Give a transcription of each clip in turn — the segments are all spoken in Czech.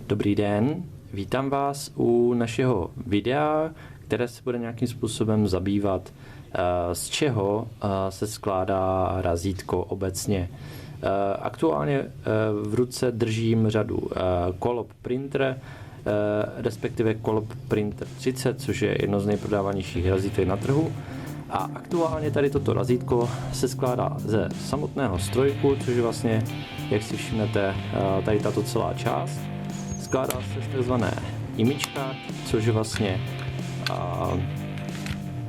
Dobrý den, vítám vás u našeho videa, které se bude nějakým způsobem zabývat, z čeho se skládá razítko obecně. Aktuálně v ruce držím řadu Colop Printer, respektive Colop Printer 30, což je jedno z nejprodávanějších razítek na trhu. A aktuálně tady toto razítko se skládá ze samotného strojku, což je vlastně, jak si všimnete, tady tato celá část. Skládá se z takzvané image, což je vlastně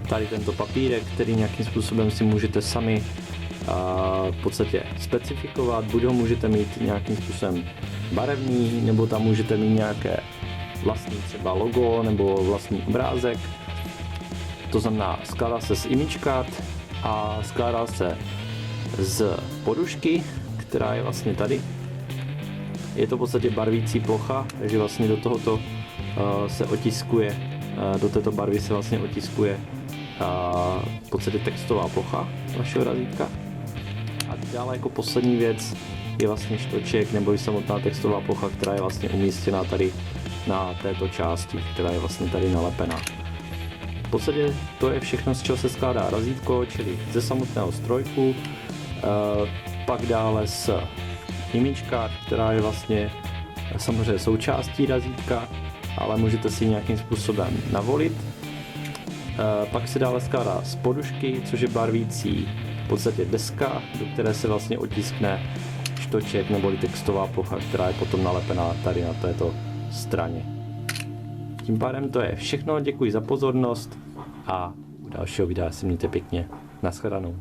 tady tento papírek, který nějakým způsobem si můžete sami v podstatě specifikovat. Buď ho můžete mít nějakým způsobem barevný, nebo tam můžete mít nějaké vlastní třeba logo nebo vlastní obrázek. To znamená, skládá se z image card a skládá se z podušky, která je vlastně tady. Je to v podstatě barvící plocha, takže vlastně do tohoto se otiskuje, do této barvy se vlastně otiskuje v podstatě textová plocha vašeho razítka. A dále jako poslední věc je vlastně štoček nebo i samotná textová plocha, která je vlastně umístěna tady na této části, která je vlastně tady nalepená. V podstatě to je všechno, z čeho se skládá razítko, čili ze samotného strojku, pak dále z image card, která je vlastně samozřejmě součástí razítka, ale můžete si nějakým způsobem navolit. Pak se dále skládá z podušky, což je barvící v podstatě deska, do které se vlastně otiskne štoček neboli textová plocha, která je potom nalepená tady na této straně. Tím pádem to je všechno, děkuji za pozornost a u dalšího videa se mějte pěkně. Naschledanou.